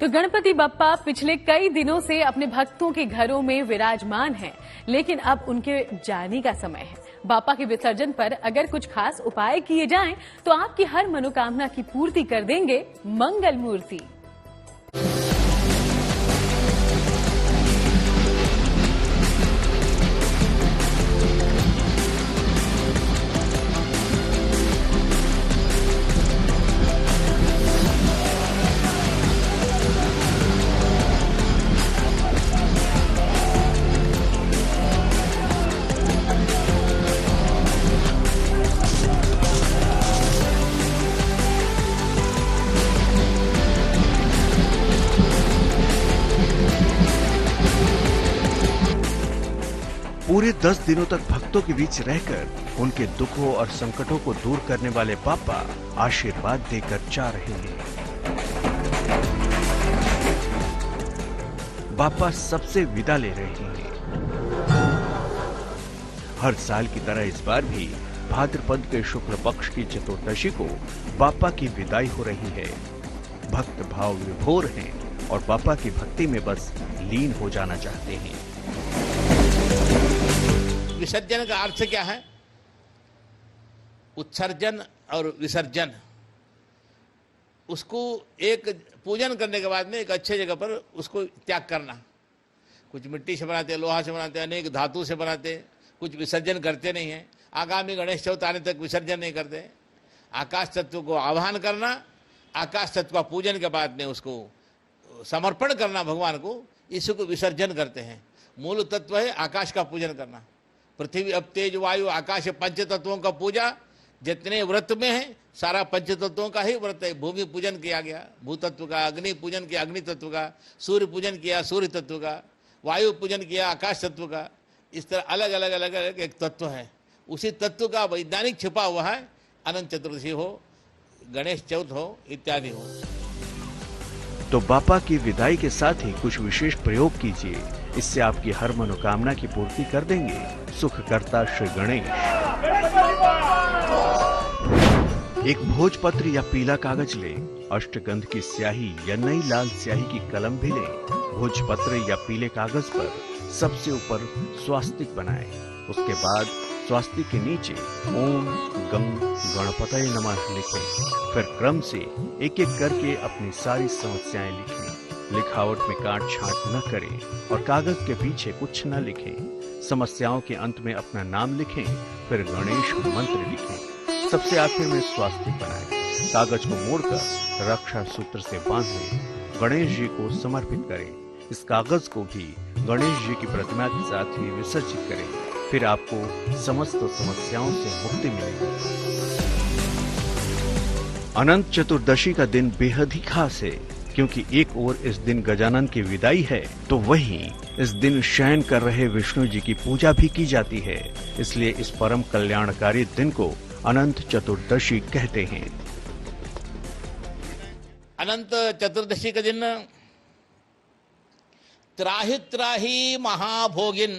तो गणपति बप्पा पिछले कई दिनों से अपने भक्तों के घरों में विराजमान हैं, लेकिन अब उनके जाने का समय है। बाप्पा के विसर्जन पर अगर कुछ खास उपाय किए जाएं, तो आपकी हर मनोकामना की पूर्ति कर देंगे मंगल मूर्ति। पूरे 10 दिनों तक भक्तों के बीच रहकर उनके दुखों और संकटों को दूर करने वाले बाप्पा आशीर्वाद देकर जा रहे हैं। बाप्पा सबसे विदा ले रहे हैं। हर साल की तरह इस बार भी भाद्रपद के शुक्ल पक्ष की चतुर्दशी को बाप्पा की विदाई हो रही है। भक्त भाव विभोर हैं और बाप्पा की भक्ति में बस लीन हो जाना चाहते हैं। विसर्जन का अर्थ क्या है? उत्सर्जन और विसर्जन, उसको एक पूजन करने के बाद में एक अच्छे जगह पर उसको त्याग करना। कुछ मिट्टी से बनाते, लोहा से बनाते, अनेक धातु से बनाते, कुछ विसर्जन करते नहीं है। आगामी गणेश चौथ आने तक विसर्जन नहीं करते। आकाश तत्व को आह्वान करना, आकाश तत्व का पूजन के बाद में उसको समर्पण करना भगवान को, इसको विसर्जन करते हैं। मूल तत्व है आकाश का पूजन करना। पृथ्वी अब तेज वायु आकाश पंच तत्वों का पूजा जितने व्रत में है सारा पंच तत्वों का ही व्रत है। भूमि पूजन किया गया भूतत्व का, अग्नि पूजन किया अग्नि तत्व का, सूर्य पूजन किया सूर्य तत्व का, वायु पूजन किया आकाश तत्व का। इस तरह अलग अलग अलग अलग एक तत्व है। उसी तत्व का वैज्ञानिक छिपा हुआ है। अनंत चतुर्दशी हो, गणेश चौथ हो, इत्यादि हो। तो बाप्पा की विदाई के साथ ही कुछ विशेष प्रयोग कीजिए, इससे आपकी हर मनोकामना की पूर्ति कर देंगे सुखकर्ता श्री गणेश। एक भोजपत्र या पीला कागज लें, अष्टगंध की स्याही या नई लाल स्याही की कलम भी लें। भोजपत्र या पीले कागज पर सबसे ऊपर स्वास्तिक बनाएं। उसके बाद स्वास्तिक के नीचे ओम गं गणपतये नमः लिखें। फिर क्रम से एक एक करके अपनी सारी समस्याएं लिखें। लिखावट में काट छांट न करें और कागज के पीछे कुछ न लिखें। समस्याओं के अंत में अपना नाम लिखें, फिर गणेश मंत्र लिखें। सबसे आखिर में स्वास्तिक बनाएं। कागज को मोड़कर रक्षा सूत्र से बांध लें। गणेश जी को समर्पित करें। इस कागज को भी गणेश जी की प्रतिमा के साथ ही विसर्जित करें। फिर आपको समस्त समस्याओं से मुक्ति मिलेगी। अनंत चतुर्दशी का दिन बेहद ही खास है, क्योंकि एक ओर इस दिन गजानन की विदाई है, तो वहीं इस दिन शयन कर रहे विष्णु जी की पूजा भी की जाती है। इसलिए इस परम कल्याणकारी दिन को अनंत चतुर्दशी कहते हैं। अनंत चतुर्दशी का दिन त्राहि त्राहि महाभोगिन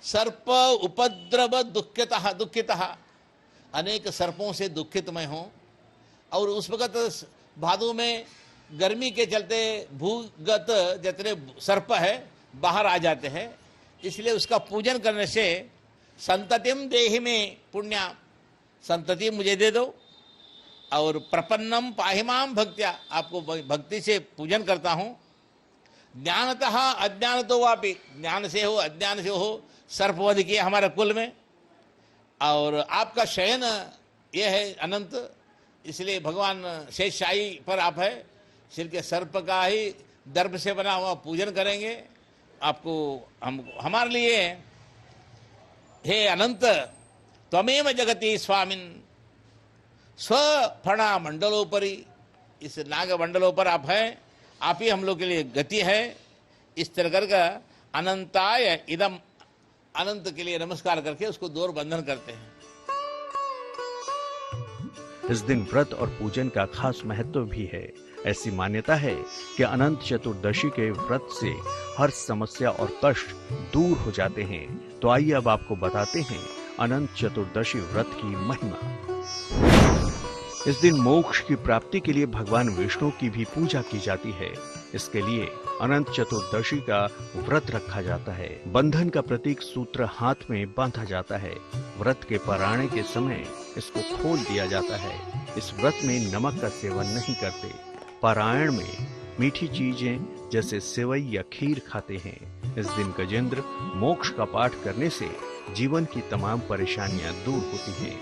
सर्प उपद्रव दुखितः अनेक सर्पों से दुखित मैं हूं। और उस वक्त भादु में गर्मी के चलते भूगत जितने सर्प है बाहर आ जाते हैं। इसलिए उसका पूजन करने से संततिम देहि में पुण्या, संतति मुझे दे दो। और प्रपन्नम पाहिमाम भक्त्या, आपको भक्ति से पूजन करता हूँ। ज्ञानतः अज्ञान तो वापी, ज्ञान से हो अज्ञान से हो, सर्पवध किया हमारे कुल में। और आपका शयन ये है अनंत, इसलिए भगवान शेषशाही पर आप है। सिर के सर्प का ही दर्भ से बना हुआ पूजन करेंगे। आपको हमारे लिए हे अनंत त्वमेव जगति स्वामिन स्वफणा मंडलोपरि, इस नाग मंडलों पर आप हैं, आप ही हम लोग के लिए गति है। इस तरह करके अनंताय इदम, अनंत के लिए नमस्कार करके उसको दौर बंधन करते हैं। इस दिन व्रत और पूजन का खास महत्व भी है। ऐसी मान्यता है कि अनंत चतुर्दशी के व्रत से हर समस्या और कष्ट दूर हो जाते हैं। तो आइए अब आपको बताते हैं अनंत चतुर्दशी व्रत की महिमा। इस दिन मोक्ष की प्राप्ति के लिए भगवान विष्णु की भी पूजा की जाती है। इसके लिए अनंत चतुर्दशी का व्रत रखा जाता है। बंधन का प्रतीक सूत्र हाथ में बांधा जाता है। व्रत के पारायण के समय इसको खोल दिया जाता है। इस व्रत में नमक का सेवन नहीं करते। पारायण में मीठी चीजें जैसे सेवई या खीर खाते हैं। इस दिन गजेंद्र मोक्ष का पाठ करने से जीवन की तमाम परेशानियां दूर होती हैं।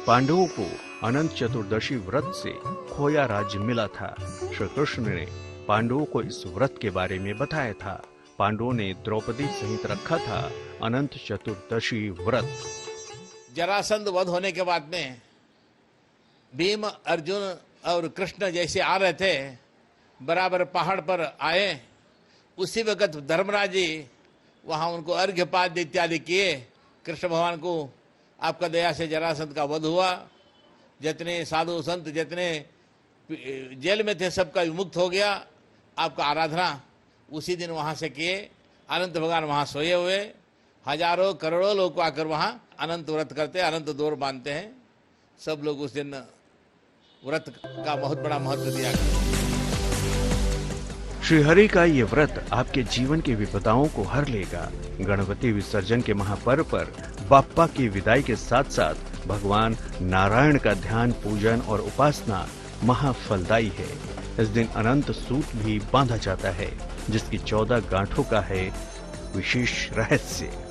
पांडवों को अनंत चतुर्दशी व्रत से खोया राज्य मिला था। श्री कृष्ण ने पांडवों को इस व्रत के बारे में बताया था। पांडवों ने द्रौपदी सहित रखा था अनंत चतुर्दशी व्रत। जरासंध वध होने के बाद में भीम, अर्जुन और कृष्ण जैसे आ रहे थे, बराबर पहाड़ पर आए। उसी वक्त धर्मराज जी वहां उनको अर्घ्यपाद्य इत्यादि किए। कृष्ण भगवान को आपका दया से जरासंध का वध हुआ। जितने साधु संत जितने जेल में थे सबका विमुक्त हो गया। आपका आराधना उसी दिन वहां से किए। अनंत भगवान वहां सोए हुए, हजारों करोड़ों लोग आकर वहां अनंत व्रत करते, अनंत दौर बांधते हैं। सब लोग उस दिन व्रत का बहुत बड़ा महत्व दिया गया। श्रीहरि का ये व्रत आपके जीवन की विपदाओं को हर लेगा। गणपति विसर्जन के महापर्व पर बाप्पा की विदाई के साथ साथ भगवान नारायण का ध्यान, पूजन और उपासना महाफलदायी है। इस दिन अनंत सूत भी बांधा जाता है, जिसकी 14 गांठों का है विशेष रहस्य।